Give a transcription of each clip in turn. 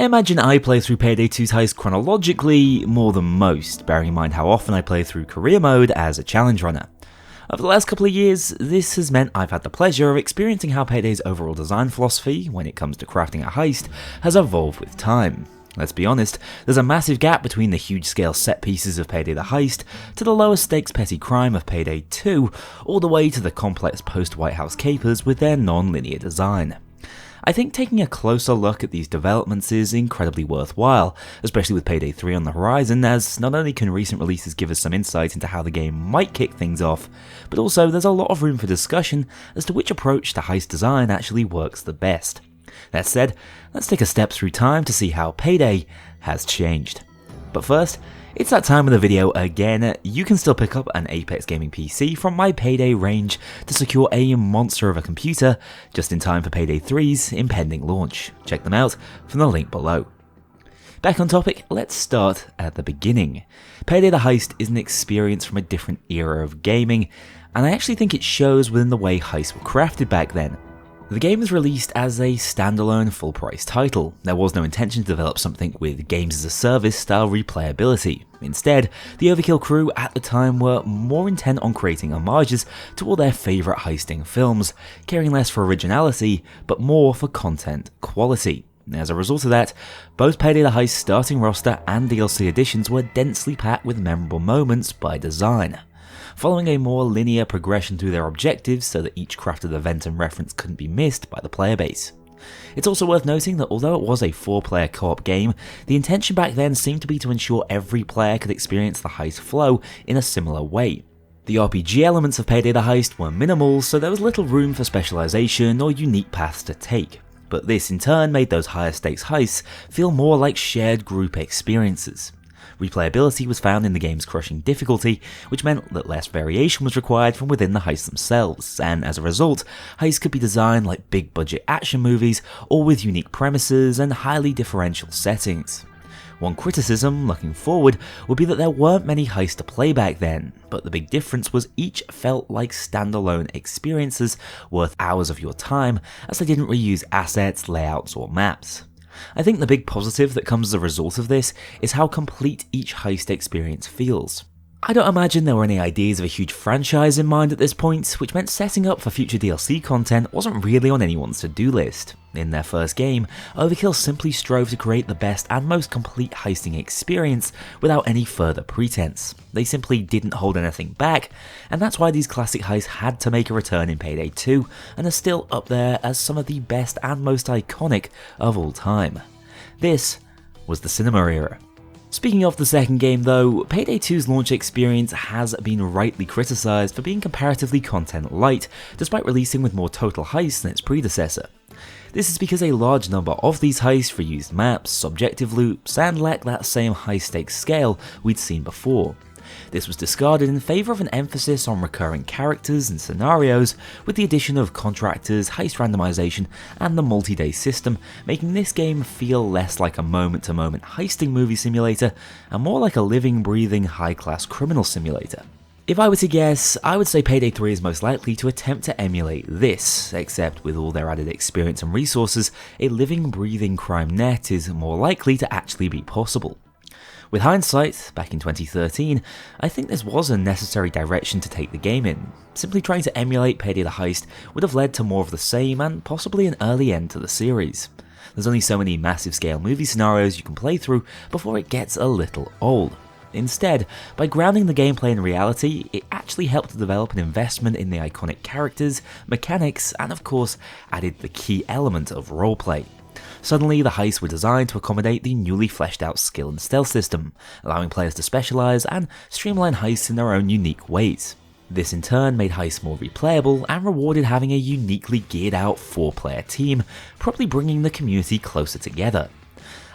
I imagine I play through Payday 2's heist chronologically more than most, bearing in mind how often I play through career mode as a challenge runner. Over the last couple of years, this has meant I've had the pleasure of experiencing how Payday's overall design philosophy, when it comes to crafting a heist, has evolved with time. Let's be honest, there's a massive gap between the huge-scale set pieces of Payday the Heist, to the lower-stakes petty crime of Payday 2, all the way to the complex post-White House capers with their non-linear design. I think taking a closer look at these developments is incredibly worthwhile, especially with Payday 3 on the horizon, as not only can recent releases give us some insight into how the game might kick things off, but also there's a lot of room for discussion as to which approach to heist design actually works the best. That said, let's take a step through time to see how Payday has changed. But first, it's that time of the video again. You can still pick up an Apex Gaming PC from my Payday range to secure a monster of a computer just in time for Payday 3's impending launch. Check them out from the link below. Back on topic, let's start at the beginning. Payday the Heist is an experience from a different era of gaming, and I actually think it shows within the way heists were crafted back then. The game was released as a standalone full-price title. There was no intention to develop something with games-as-a-service style replayability. Instead, the Overkill crew at the time were more intent on creating homages to all their favourite heisting films, caring less for originality, but more for content quality. As a result of that, both Payday the Heist starting roster and DLC additions were densely packed with memorable moments by design. Following a more linear progression through their objectives so that each crafted event and reference couldn't be missed by the player base. It's also worth noting that although it was a 4-player co-op game, the intention back then seemed to be to ensure every player could experience the heist flow in a similar way. The RPG elements of Payday the Heist were minimal, so there was little room for specialization or unique paths to take, but this in turn made those higher stakes heists feel more like shared group experiences. Replayability was found in the game's crushing difficulty, which meant that less variation was required from within the heists themselves, and as a result, heists could be designed like big budget action movies, all with unique premises and highly differential settings. One criticism, looking forward, would be that there weren't many heists to play back then, but the big difference was each felt like standalone experiences worth hours of your time, as they didn't reuse assets, layouts, or maps. I think the big positive that comes as a result of this is how complete each heist experience feels. I don't imagine there were any ideas of a huge franchise in mind at this point, which meant setting up for future DLC content wasn't really on anyone's to-do list. In their first game, Overkill simply strove to create the best and most complete heisting experience without any further pretense. They simply didn't hold anything back, and that's why these classic heists had to make a return in Payday 2 and are still up there as some of the best and most iconic of all time. This was the cinema era. Speaking of the second game though, Payday 2's launch experience has been rightly criticised for being comparatively content light, despite releasing with more total heists than its predecessor. This is because a large number of these heists reused maps, objective loops, and lacked that same high-stakes scale we'd seen before. This was discarded in favour of an emphasis on recurring characters and scenarios, with the addition of contractors, heist randomization, and the multi-day system, making this game feel less like a moment-to-moment heisting movie simulator, and more like a living, breathing, high-class criminal simulator. If I were to guess, I would say Payday 3 is most likely to attempt to emulate this, except with all their added experience and resources, a living, breathing crime net is more likely to actually be possible. With hindsight, back in 2013, I think this was a necessary direction to take the game in. Simply trying to emulate Payday the Heist would have led to more of the same and possibly an early end to the series. There's only so many massive scale movie scenarios you can play through before it gets a little old. Instead, by grounding the gameplay in reality, it actually helped to develop an investment in the iconic characters, mechanics, and of course, added the key element of roleplay. Suddenly, the heists were designed to accommodate the newly fleshed out skill and stealth system, allowing players to specialise and streamline heists in their own unique ways. This in turn made heists more replayable and rewarded having a uniquely geared out 4-player team, probably bringing the community closer together.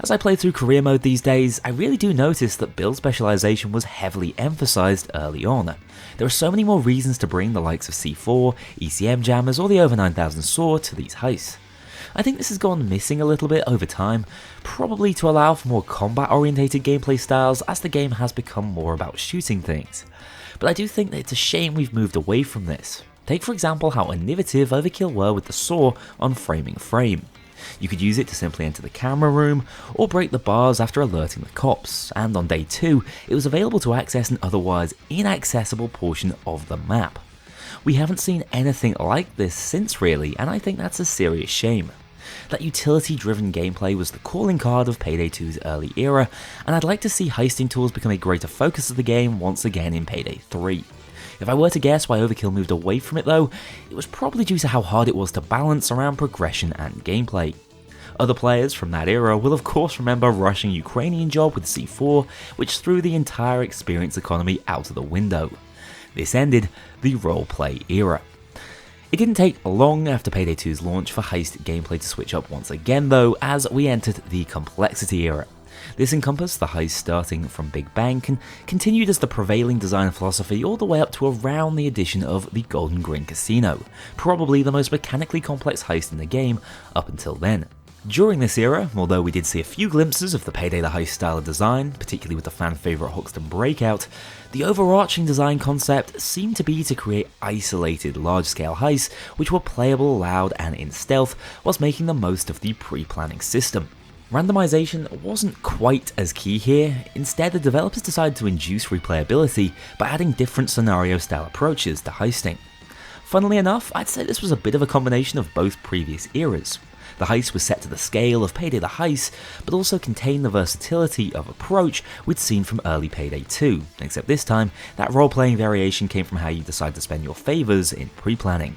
As I play through career mode these days, I really do notice that build specialization was heavily emphasized early on. There are so many more reasons to bring the likes of C4, ECM jammers, or the over 9000 saw to these heists. I think this has gone missing a little bit over time, probably to allow for more combat-orientated gameplay styles as the game has become more about shooting things. But I do think that it's a shame we've moved away from this. Take for example how innovative Overkill were with the saw on framing frame. You could use it to simply enter the camera room, or break the bars after alerting the cops, and on day 2, it was available to access an otherwise inaccessible portion of the map. We haven't seen anything like this since really, and I think that's a serious shame. That utility-driven gameplay was the calling card of Payday 2's early era, and I'd like to see heisting tools become a greater focus of the game once again in Payday 3. If I were to guess why Overkill moved away from it though, it was probably due to how hard it was to balance around progression and gameplay. Other players from that era will of course remember rushing Ukrainian Job with C4, which threw the entire experience economy out of the window. This ended the roleplay era. It didn't take long after Payday 2's launch for heist gameplay to switch up once again though, as we entered the complexity era. This encompassed the heist starting from Big Bang and continued as the prevailing design philosophy all the way up to around the addition of the Golden Grin Casino, probably the most mechanically complex heist in the game up until then. During this era, although we did see a few glimpses of the Payday the Heist style of design, particularly with the fan favourite Hoxton Breakout, the overarching design concept seemed to be to create isolated large-scale heists which were playable loud and in stealth whilst making the most of the pre-planning system. Randomization wasn't quite as key here. Instead, the developers decided to induce replayability by adding different scenario-style approaches to heisting. Funnily enough, I'd say this was a bit of a combination of both previous eras. The heist was set to the scale of Payday the Heist, but also contained the versatility of approach we'd seen from early Payday 2, except this time, that role-playing variation came from how you decide to spend your favours in pre-planning.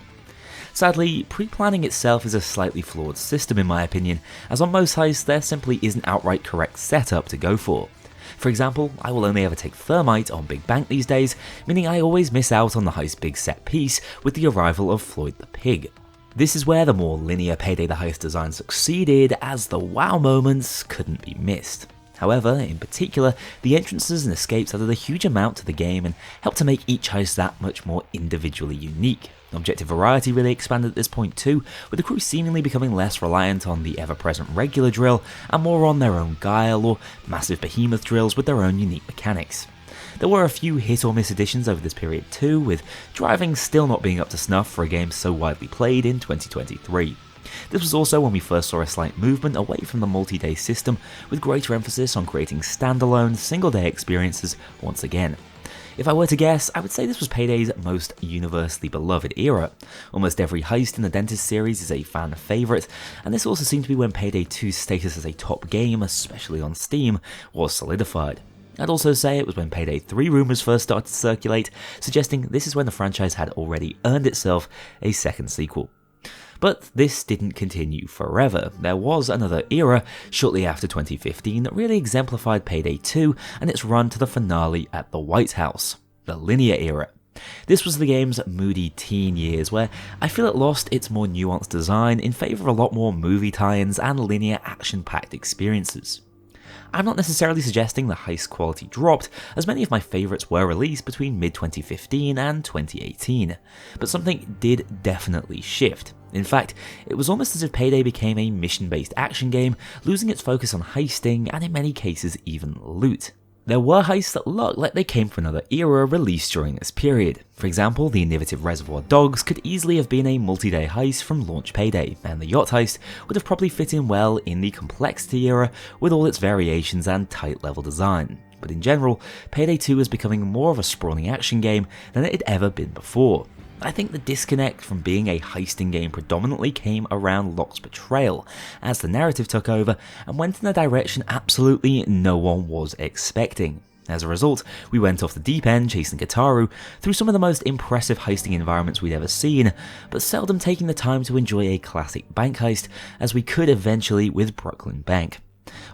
Sadly, pre-planning itself is a slightly flawed system in my opinion, as on most heists there simply isn't outright correct setup to go for. For example, I will only ever take Thermite on Big Bank these days, meaning I always miss out on the heist's big set piece with the arrival of Floyd the Pig. This is where the more linear Payday the Heist design succeeded, as the wow moments couldn't be missed. However, in particular, the entrances and escapes added a huge amount to the game and helped to make each heist that much more individually unique. Objective variety really expanded at this point too, with the crew seemingly becoming less reliant on the ever-present regular drill and more on their own guile or massive behemoth drills with their own unique mechanics. There were a few hit or miss additions over this period too, with driving still not being up to snuff for a game so widely played in 2023. This was also when we first saw a slight movement away from the multi-day system, with greater emphasis on creating standalone, single-day experiences once again. If I were to guess, I would say this was Payday's most universally beloved era. Almost every heist in the Dentist series is a fan favourite, and this also seemed to be when Payday 2's status as a top game, especially on Steam, was solidified. I'd also say it was when Payday 3 rumours first started to circulate, suggesting this is when the franchise had already earned itself a second sequel. But this didn't continue forever. There was another era shortly after 2015 that really exemplified Payday 2 and its run to the finale at the White House, the linear era. This was the game's moody teen years, where I feel it lost its more nuanced design in favour of a lot more movie tie-ins and linear action-packed experiences. I'm not necessarily suggesting the heist quality dropped, as many of my favourites were released between mid-2015 and 2018, but something did definitely shift. In fact, it was almost as if Payday became a mission-based action game, losing its focus on heisting and in many cases even loot. There were heists that looked like they came from another era released during this period. For example, the innovative Reservoir Dogs could easily have been a multi-day heist from launch Payday, and the yacht heist would have probably fit in well in the complexity era with all its variations and tight level design. But in general, Payday 2 is becoming more of a sprawling action game than it had ever been before. I think the disconnect from being a heisting game predominantly came around Locke's betrayal, as the narrative took over and went in a direction absolutely no one was expecting. As a result, we went off the deep end chasing Gitaru through some of the most impressive heisting environments we'd ever seen, but seldom taking the time to enjoy a classic bank heist as we could eventually with Brooklyn Bank.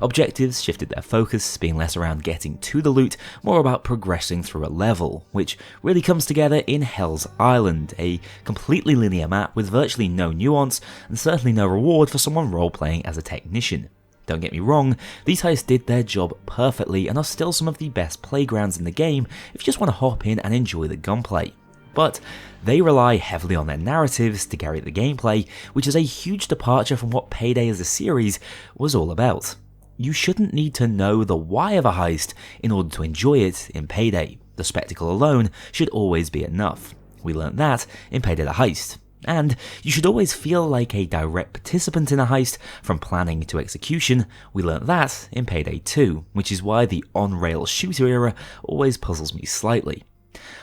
Objectives shifted their focus, being less around getting to the loot, more about progressing through a level, which really comes together in Hell's Island, a completely linear map with virtually no nuance and certainly no reward for someone role-playing as a technician. Don't get me wrong, these heists did their job perfectly and are still some of the best playgrounds in the game if you just want to hop in and enjoy the gunplay. But they rely heavily on their narratives to carry the gameplay, which is a huge departure from what Payday as a series was all about. You shouldn't need to know the why of a heist in order to enjoy it in Payday. The spectacle alone should always be enough. We learnt that in Payday the Heist. And you should always feel like a direct participant in a heist from planning to execution. We learnt that in Payday 2, which is why the on-rails shooter era always puzzles me slightly.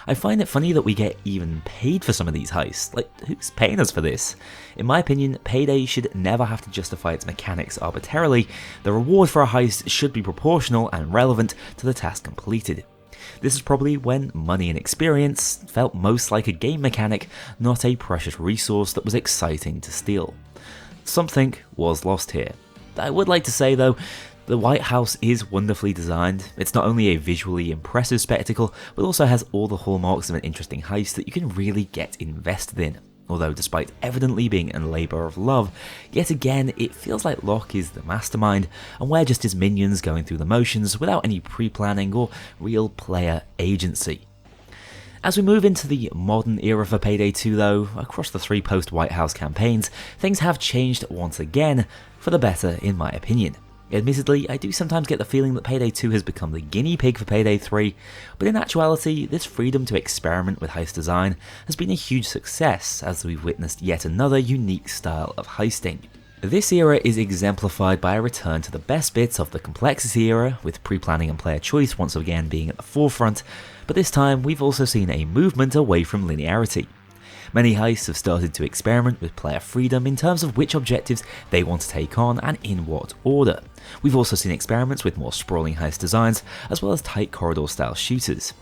I find it funny that we get even paid for some of these heists. Like, who's paying us for this? In my opinion, Payday should never have to justify its mechanics arbitrarily. The reward for a heist should be proportional and relevant to the task completed. This is probably when money and experience felt most like a game mechanic, not a precious resource that was exciting to steal. Something was lost here. I would like to say though, the White House is wonderfully designed. It's not only a visually impressive spectacle, but also has all the hallmarks of an interesting heist that you can really get invested in. Although despite evidently being a labour of love, yet again it feels like Locke is the mastermind and we're just his minions going through the motions without any pre-planning or real player agency. As we move into the modern era for Payday 2 though, across the 3 post-White House campaigns, things have changed once again, for the better in my opinion. Admittedly, I do sometimes get the feeling that Payday 2 has become the guinea pig for Payday 3, but in actuality, this freedom to experiment with heist design has been a huge success as we've witnessed yet another unique style of heisting. This era is exemplified by a return to the best bits of the complexity era, with pre-planning and player choice once again being at the forefront, but this time we've also seen a movement away from linearity. Many heists have started to experiment with player freedom in terms of which objectives they want to take on and in what order. We've also seen experiments with more sprawling heist designs, as well as tight corridor style shooters.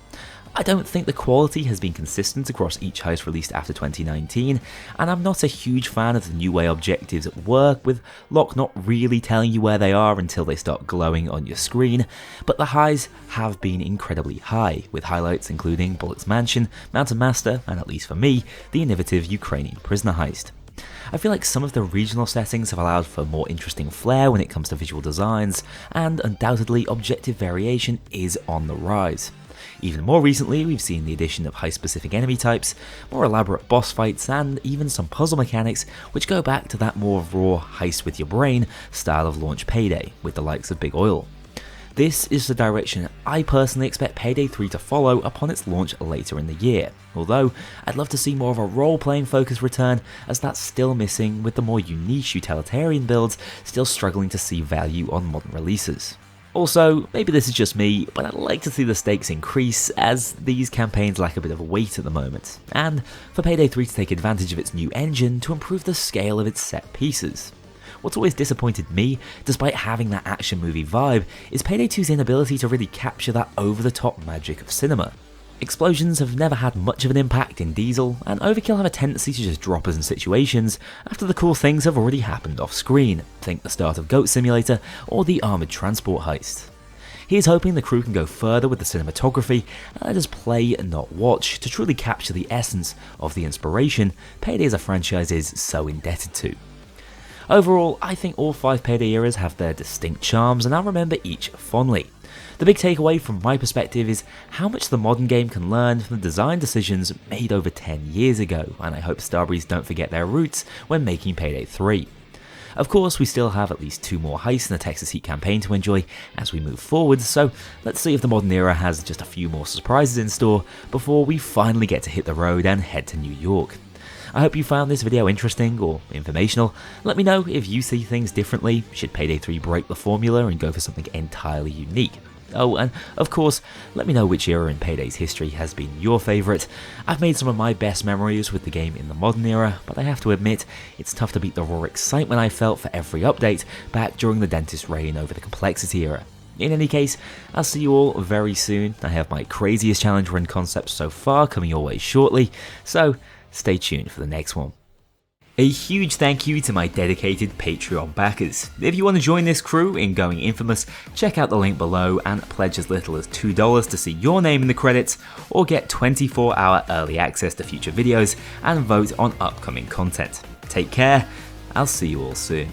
I don't think the quality has been consistent across each heist released after 2019, and I'm not a huge fan of the new way objectives work, with Locke not really telling you where they are until they start glowing on your screen, but the highs have been incredibly high, with highlights including Bullock's Mansion, Mountain Master, and at least for me, the innovative Ukrainian prisoner heist. I feel like some of the regional settings have allowed for more interesting flair when it comes to visual designs, and undoubtedly objective variation is on the rise. Even more recently, we've seen the addition of heist-specific enemy types, more elaborate boss fights, and even some puzzle mechanics which go back to that more raw heist with your brain style of launch Payday, with the likes of Big Oil. This is the direction I personally expect Payday 3 to follow upon its launch later in the year, although I'd love to see more of a role-playing focus return, as that's still missing, with the more unique utilitarian builds still struggling to see value on modern releases. Also, maybe this is just me, but I'd like to see the stakes increase, as these campaigns lack a bit of weight at the moment, and for Payday 3 to take advantage of its new engine to improve the scale of its set pieces. What's always disappointed me, despite having that action movie vibe, is Payday 2's inability to really capture that over-the-top magic of cinema. Explosions have never had much of an impact in Diesel, and Overkill have a tendency to just drop us in situations after the cool things have already happened off screen, think the start of Goat Simulator or the armoured transport heist. Here's hoping the crew can go further with the cinematography and let us play and not watch to truly capture the essence of the inspiration Payday as a franchise is so indebted to. Overall, I think all 5 Payday eras have their distinct charms, and I'll remember each fondly. The big takeaway from my perspective is how much the modern game can learn from the design decisions made over 10 years ago, and I hope Starbreeze don't forget their roots when making Payday 3. Of course, we still have at least 2 more heists in the Texas Heat campaign to enjoy as we move forward, so let's see if the modern era has just a few more surprises in store before we finally get to hit the road and head to New York. I hope you found this video interesting or informational. Let me know if you see things differently. Should Payday 3 break the formula and go for something entirely unique? Oh, and of course, let me know which era in Payday's history has been your favourite. I've made some of my best memories with the game in the modern era, but I have to admit, it's tough to beat the raw excitement I felt for every update back during the dentist reign over the complexity era. In any case, I'll see you all very soon. I have my craziest challenge run concepts so far coming your way shortly, so stay tuned for the next one. A huge thank you to my dedicated Patreon backers. If you want to join this crew in going infamous, check out the link below and pledge as little as $2 to see your name in the credits, or get 24-hour early access to future videos and vote on upcoming content. Take care, I'll see you all soon.